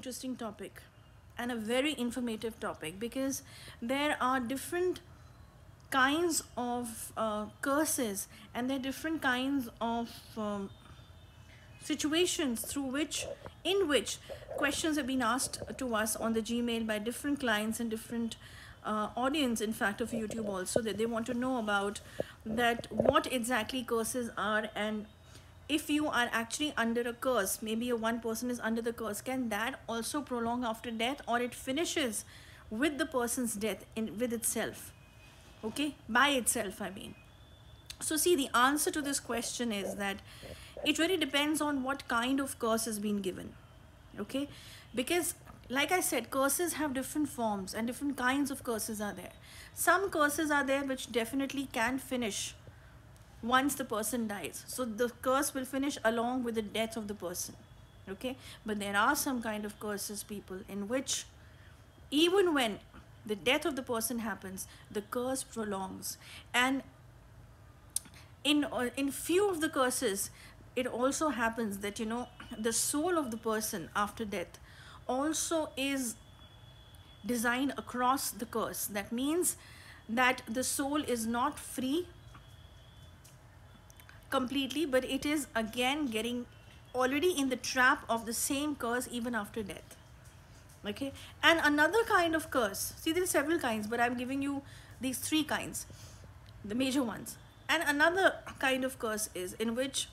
interesting topic and a very informative topic, because there are different kinds of curses, and there are different kinds of situations through which in which questions have been asked to us on the Gmail by different clients and different audience, in fact, of YouTube also, that they want to know about that what exactly curses are, and if you are actually under a curse, maybe a one person is under the curse, can that also prolong after death, or it finishes with the person's death in with itself, okay, by itself, I mean. So see, the answer to this question is that it really depends on what kind of curse has been given, okay, because like I said, curses have different forms and different kinds of curses are there. Some curses are there which definitely can finish once the person dies, so the curse will finish along with the death of the person, okay. But there are some kind of curses, people, in which even when the death of the person happens, the curse prolongs. And in few of the curses, it also happens that, you know, the soul of the person after death also is designed across the curse. That means that the soul is not free completely, but it is again getting already in the trap of the same curse even after death, okay. And another kind of curse, see, there are several kinds, but I'm giving you these three kinds, the major ones. And another kind of curse is in which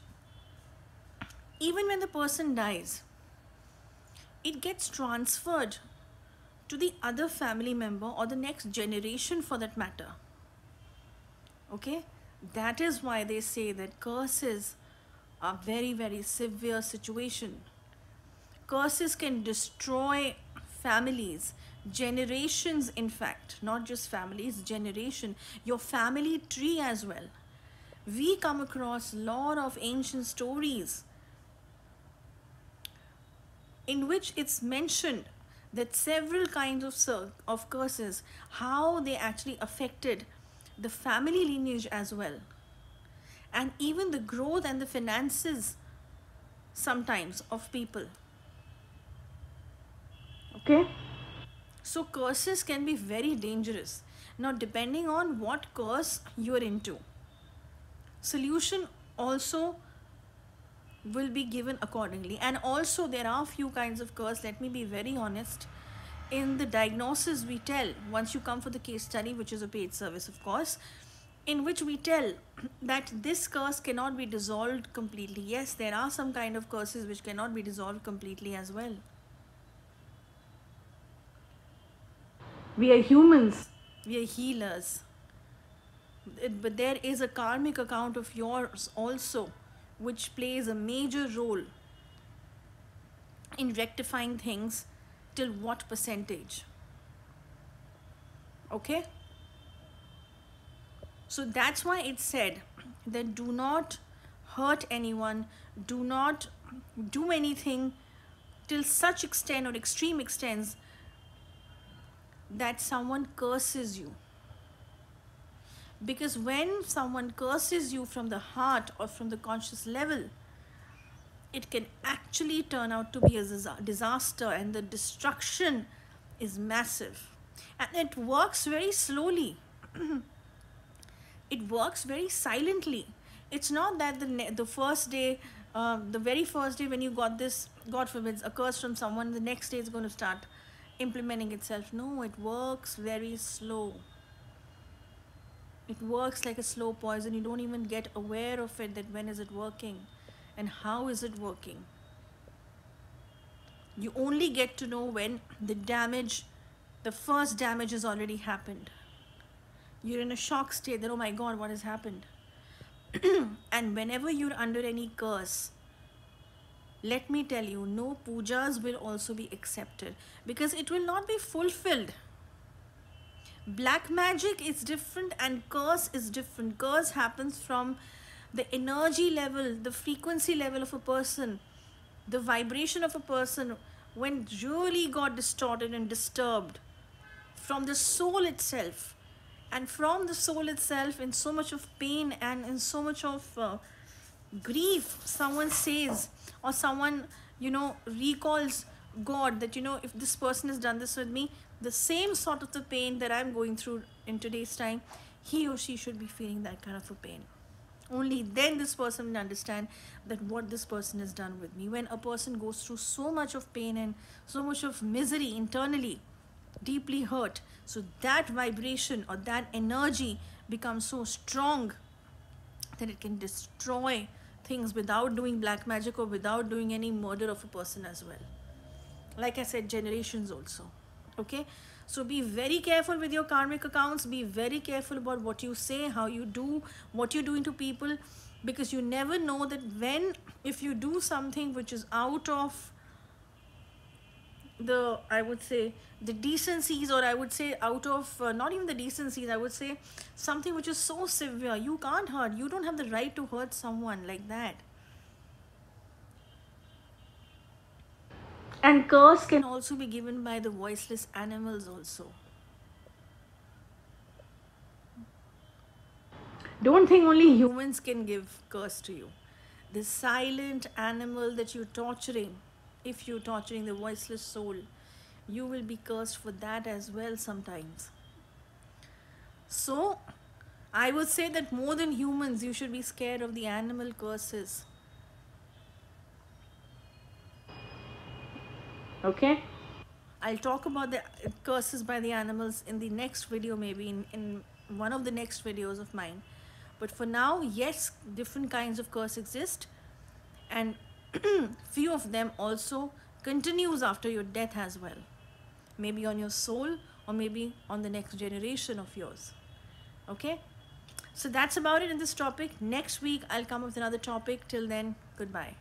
even when the person dies, it gets transferred to the other family member or the next generation for that matter, okay. That is why they say that curses are very, very severe situation. Curses can destroy families, generations, in fact, not just families, generation, your family tree as well. We come across a lot of ancient stories in which it's mentioned that several kinds of curses, how they actually affected the family lineage as well, and even the growth and the finances sometimes of people, okay. So curses can be very dangerous. Now, depending on what curse you're into, solution also will be given accordingly. And also there are few kinds of curse, let me be very honest. In the diagnosis we tell, once you come for the case study, which is a paid service of course, in which we tell that this curse cannot be dissolved completely. Yes, there are some kind of curses which cannot be dissolved completely as well. We are humans, we are healers, but there is a karmic account of yours also which plays a major role in rectifying things. Till what percentage, okay. So that's why it's said that do not hurt anyone, do not do anything till such extent or extreme extents that someone curses you. Because when someone curses you from the heart or from the conscious level, it can actually turn out to be a disaster, and the destruction is massive. And it works very slowly. It works very silently. It's not that the first day, the very first day when you got this, God forbids, a curse from someone, the next day it's going to start implementing itself. No, it works very slow. It works like a slow poison. You don't even get aware of it, that when is it working and how is it working. You only get to know when the damage, the first damage has already happened. You're in a shock state that, oh my God, what has happened? And whenever you're under any curse, let me tell you, no pujas will also be accepted, because it will not be fulfilled. Black magic is different and curse is different. Curse happens from the energy level, the frequency level of a person, the vibration of a person when really got distorted and disturbed from the soul itself. And from the soul itself, in so much of pain and in so much of grief, someone says, or someone, you know, recalls God, that, you know, if this person has done this with me, the same sort of the pain that I'm going through in today's time, he or she should be feeling that kind of a pain. Only then this person will understand that what this person has done with me. When a person goes through so much of pain and so much of misery internally, deeply hurt, so that vibration or that energy becomes so strong that it can destroy things without doing black magic or without doing any murder of a person as well. Like I said, generations also. Okay, so be very careful with your karmic accounts. Be very careful about what you say, how you do, what you're doing to people, because you never know that when, if you do something which is out of the, I would say, the decencies, or I would say out of not even the decencies, I would say something which is so severe, you can't hurt, you don't have the right to hurt someone like that. And curse can also be given by the voiceless animals also. Don't think only humans can give curse to you. The silent animal that you're torturing, if you're torturing the voiceless soul, you will be cursed for that as well sometimes. So, I would say that more than humans, you should be scared of the animal curses. Okay? I'll talk about the curses by the animals in the next video, maybe in one of the next videos of mine. But for now, yes, different kinds of curse exist, and few of them also continues after your death as well. Maybe on your soul, or maybe on the next generation of yours. Okay? So that's about it in this topic. Next week, I'll come up with another topic. Till then, goodbye.